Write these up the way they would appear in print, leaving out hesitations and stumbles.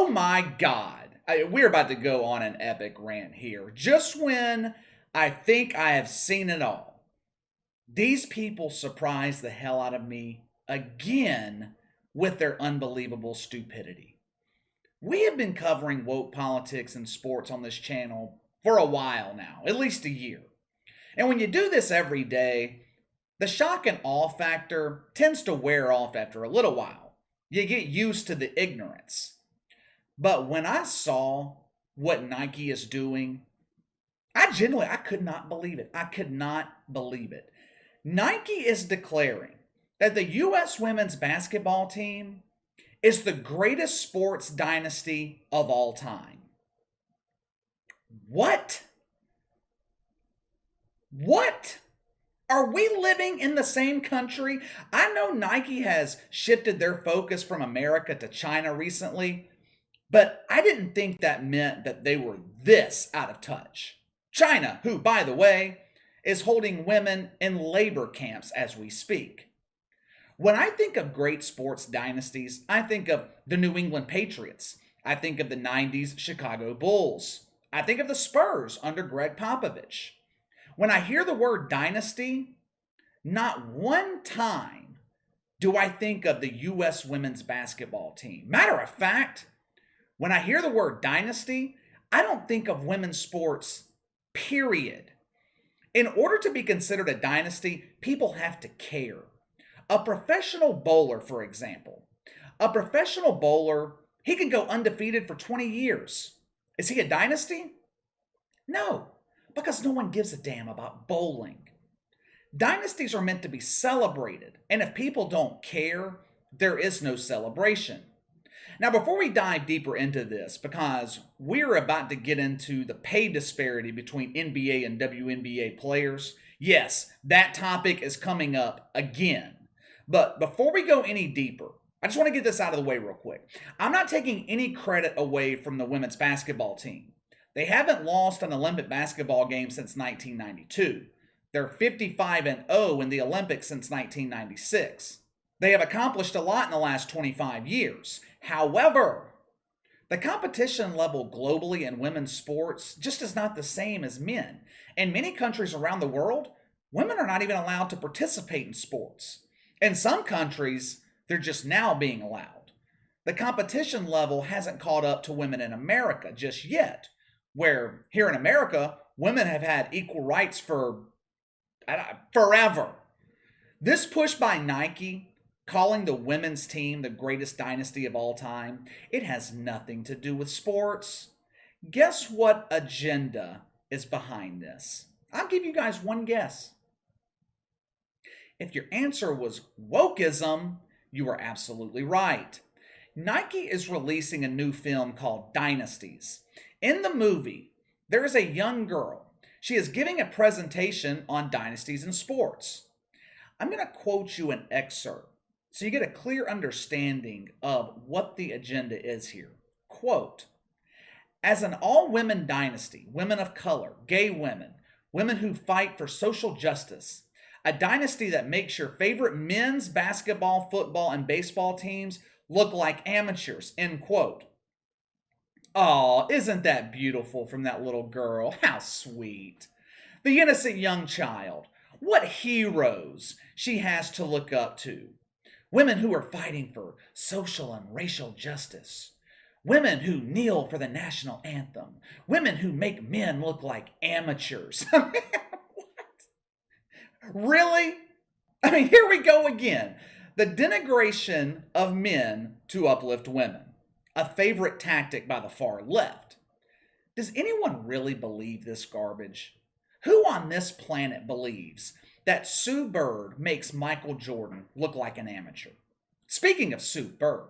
Oh my God. We're about to go on an epic rant here. Just when I think I have seen it all, these people surprise the hell out of me again with their unbelievable stupidity. We have been covering woke politics and sports on this channel for a while now, at least a year. And when you do this every day, the shock and awe factor tends to wear off after a little while. You get used to the ignorance. But when I saw what Nike is doing, I could not believe it. I could not believe it. Nike is declaring that the U.S. women's basketball team is the greatest sports dynasty of all time. What? What? Are we living in the same country? I know Nike has shifted their focus from America to China recently, but I didn't think that meant that they were this out of touch. China, who, by the way, is holding women in labor camps as we speak. When I think of great sports dynasties, I think of the New England Patriots. I think of the 90s Chicago Bulls. I think of the Spurs under Greg Popovich. When I hear the word dynasty, not one time do I think of the U.S. women's basketball team. Matter of fact, when I hear the word dynasty, I don't think of women's sports, period. In order to be considered a dynasty, people have to care. A professional bowler, for example. A professional bowler, he can go undefeated for 20 years. Is he a dynasty? No, because no one gives a damn about bowling. Dynasties are meant to be celebrated, and if people don't care, there is no celebration. Now, before we dive deeper into this, because we're about to get into the pay disparity between NBA and WNBA players, yes, that topic is coming up again. But before we go any deeper, I just want to get this out of the way real quick. I'm not taking any credit away from the women's basketball team. They haven't lost an Olympic basketball game since 1992. They're 55-0 in the Olympics since 1996. They have accomplished a lot in the last 25 years. However, the competition level globally in women's sports just is not the same as men. In many countries around the world, women are not even allowed to participate in sports. In some countries, they're just now being allowed. The competition level hasn't caught up to women in America just yet, where here in America, women have had equal rights for forever. This push by Nike, calling the women's team the greatest dynasty of all time, it has nothing to do with sports. Guess what agenda is behind this? I'll give you guys one guess. If your answer was wokeism, you are absolutely right. Nike is releasing a new film called Dynasties. In the movie, there is a young girl. She is giving a presentation on dynasties in sports. I'm going to quote you an excerpt so you get a clear understanding of what the agenda is here. Quote, as an all-women dynasty, women of color, gay women, women who fight for social justice, a dynasty that makes your favorite men's basketball, football, and baseball teams look like amateurs, end quote. Aw, isn't that beautiful from that little girl? How sweet. The innocent young child. What heroes she has to look up to. Women who are fighting for social and racial justice. Women who kneel for the national anthem. Women who make men look like amateurs. What? Really? I mean, here we go again. The denigration of men to uplift women. A favorite tactic by the far left. Does anyone really believe this garbage? Who on this planet believes that Sue Bird makes Michael Jordan look like an amateur? Speaking of Sue Bird,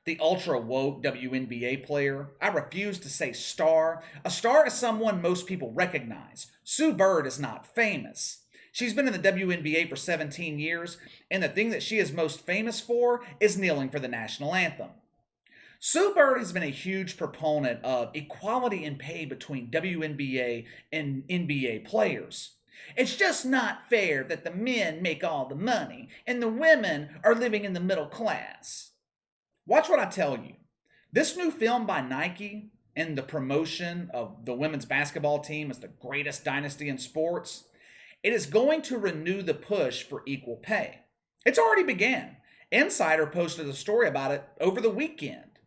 the ultra-woke WNBA player, I refuse to say star. A star is someone most people recognize. Sue Bird is not famous. She's been in the WNBA for 17 years, and the thing that she is most famous for is kneeling for the national anthem. Sue Bird has been a huge proponent of equality in pay between WNBA and NBA players. It's just not fair that the men make all the money and the women are living in the middle class. Watch what I tell you. This new film by Nike and the promotion of the women's basketball team as the greatest dynasty in sports, it is going to renew the push for equal pay. It's already began. Insider posted a story about it over the weekend.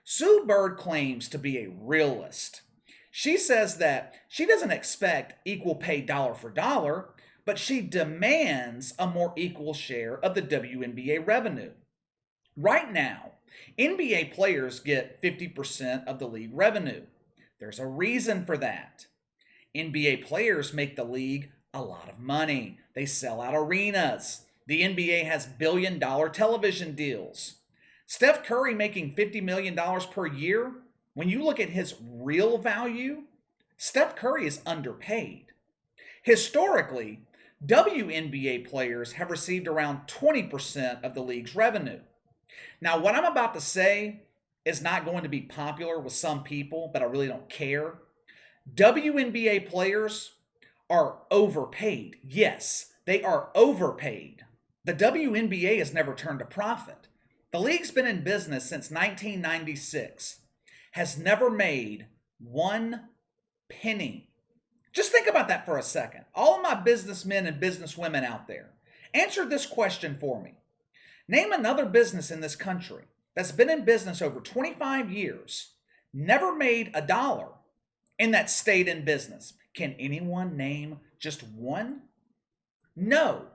Sue Bird claims to be a realist. She says that she doesn't expect equal pay dollar for dollar, but she demands a more equal share of the WNBA revenue. Right now, NBA players get 50% of the league revenue. There's a reason for that. NBA players make the league a lot of money. They sell out arenas. The NBA has billion-dollar television deals. Steph Curry making $50 million per year, when you look at his real value, Steph Curry is underpaid. Historically, WNBA players have received around 20% of the league's revenue. Now, what I'm about to say is not going to be popular with some people, but I really don't care. WNBA players are overpaid. Yes, they are overpaid. The WNBA has never turned a profit. The league's been in business since 1996, has never made one penny. Just think about that for a second. All of my businessmen and businesswomen out there, answer this question for me. Name another business in this country that's been in business over 25 years, never made a dollar, and that stayed in business. Can anyone name just one? No,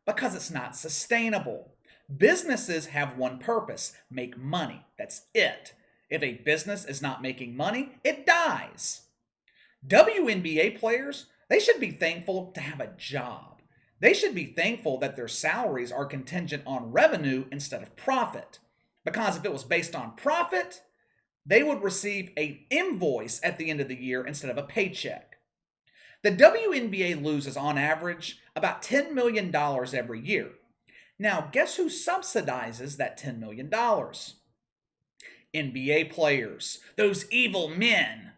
because it's not sustainable. Businesses have one purpose: make money. That's it. If a business is not making money, it dies. WNBA players, they should be thankful to have a job. They should be thankful that their salaries are contingent on revenue instead of profit. Because if it was based on profit, they would receive an invoice at the end of the year instead of a paycheck. The WNBA loses on average about $10 million every year. Now, guess who subsidizes that $10 million? NBA players, those evil men.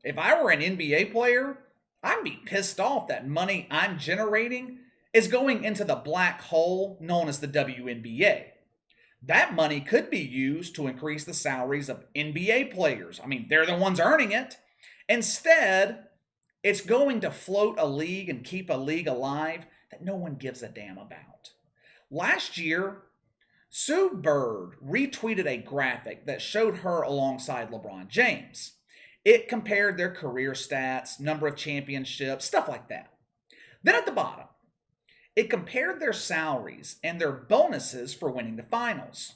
If I were an NBA player, I'd be pissed off that money I'm generating is going into the black hole known as the WNBA. That money could be used to increase the salaries of NBA players. I mean, they're the ones earning it. Instead, it's going to float a league and keep a league alive that no one gives a damn about. Last year, Sue Bird retweeted a graphic that showed her alongside LeBron James. It compared their career stats, number of championships, stuff like that. Then at the bottom, it compared their salaries and their bonuses for winning the finals.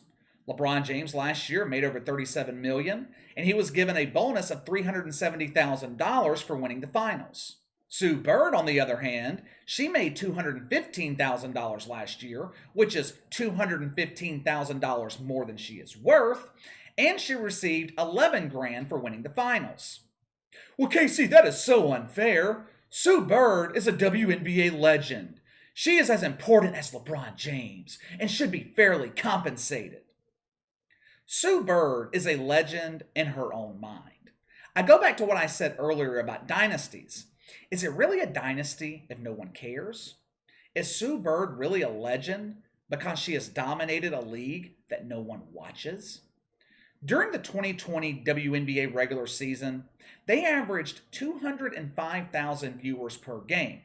LeBron James last year made over $37 million, and he was given a bonus of $370,000 for winning the finals. Sue Bird, on the other hand, she made $215,000 last year, which is $215,000 more than she is worth, and she received $11,000 for winning the finals. Well, Casey, that is so unfair. Sue Bird is a WNBA legend. She is as important as LeBron James and should be fairly compensated. Sue Bird is a legend in her own mind. I go back to what I said earlier about dynasties. Is it really a dynasty if no one cares? Is Sue Bird really a legend because she has dominated a league that no one watches? During the 2020 WNBA regular season, they averaged 205,000 viewers per game.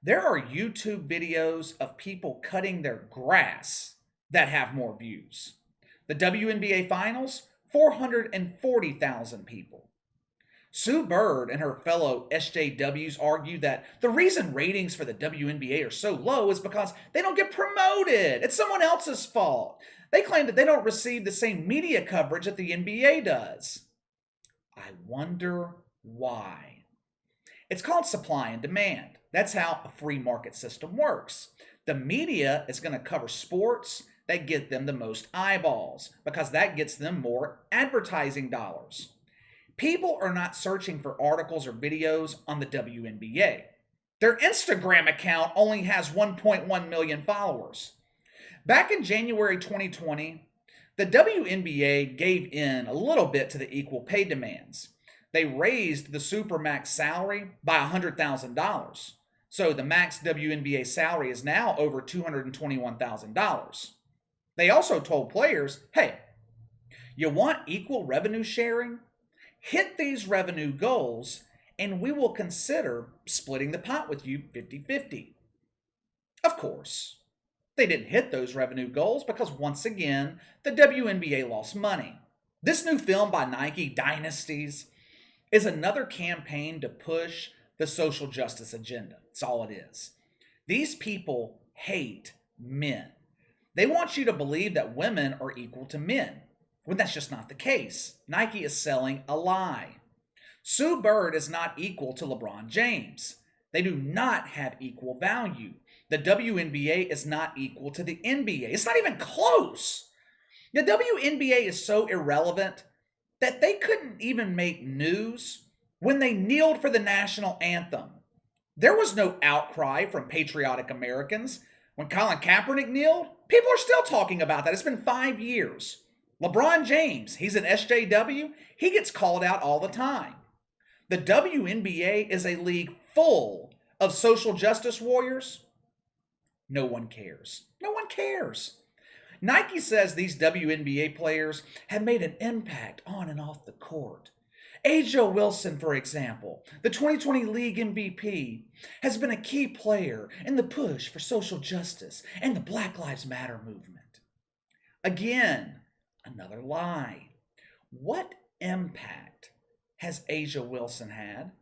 There are YouTube videos of people cutting their grass that have more views. The WNBA Finals, 440,000 people. Sue Bird and her fellow SJWs argue that the reason ratings for the WNBA are so low is because they don't get promoted. It's someone else's fault. They claim that they don't receive the same media coverage that the NBA does. I wonder why. It's called supply and demand. That's how a free market system works. The media is going to cover sports that get them the most eyeballs because that gets them more advertising dollars. People are not searching for articles or videos on the WNBA. Their Instagram account only has 1.1 million followers. Back in January 2020, the WNBA gave in a little bit to the equal pay demands. They raised the Supermax salary by $100,000. So the max WNBA salary is now over $221,000. They also told players, hey, You want equal revenue sharing? Hit these revenue goals, and we will consider splitting the pot with you 50-50. Of course, they didn't hit those revenue goals because once again, the WNBA lost money. This new film by Nike, Dynasties, is another campaign to push the social justice agenda. That's all it is. These people hate men. They want you to believe that women are equal to men, when that's just not the case. Nike is selling a lie. Sue Bird is not equal to LeBron James. They do not have equal value. The WNBA is not equal to the NBA. It's not even close. The WNBA is so irrelevant that they couldn't even make news when they kneeled for the national anthem. There was no outcry from patriotic Americans. When Colin Kaepernick kneeled, people are still talking about that. It's been 5 years. LeBron James, he's an SJW. He gets called out all the time. The WNBA is a league full of social justice warriors. No one cares. No one cares. Nike says these WNBA players have made an impact on and off the court. Asia Wilson, for example, the 2020 league MVP, has been a key player in the push for social justice and the Black Lives Matter movement. Again, another lie. What impact has Asia Wilson had?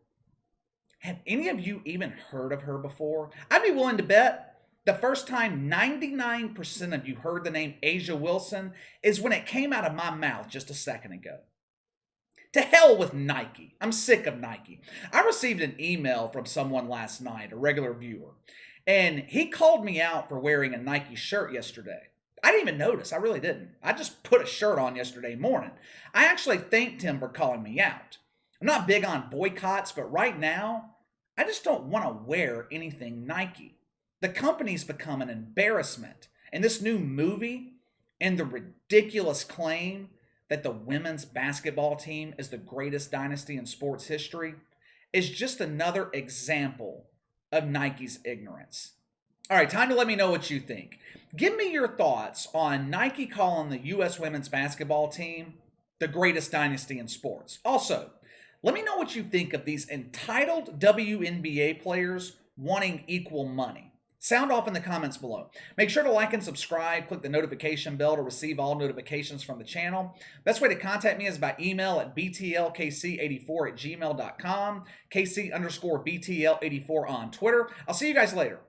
Have any of you even heard of her before? I'd be willing to bet the first time 99% of you heard the name Asia Wilson is when it came out of my mouth just a second ago. To hell with Nike. I'm sick of Nike. I received an email from someone last night, a regular viewer, and he called me out for wearing a Nike shirt yesterday. I didn't even notice. I really didn't. I just put a shirt on yesterday morning. I actually thanked him for calling me out. I'm not big on boycotts, but right now, I just don't want to wear anything Nike. The company's become an embarrassment. And this new movie and the ridiculous claim that the women's basketball team is the greatest dynasty in sports history is just another example of Nike's ignorance. All right, time to let me know what you think. Give me your thoughts on Nike calling the U.S. women's basketball team the greatest dynasty in sports. Also, let me know what you think of these entitled WNBA players wanting equal money. Sound off in the comments below. Make sure to like and subscribe. Click the notification bell to receive all notifications from the channel. Best way to contact me is by email at btlkc84@gmail.com, KC_BTL84 on Twitter. I'll see you guys later.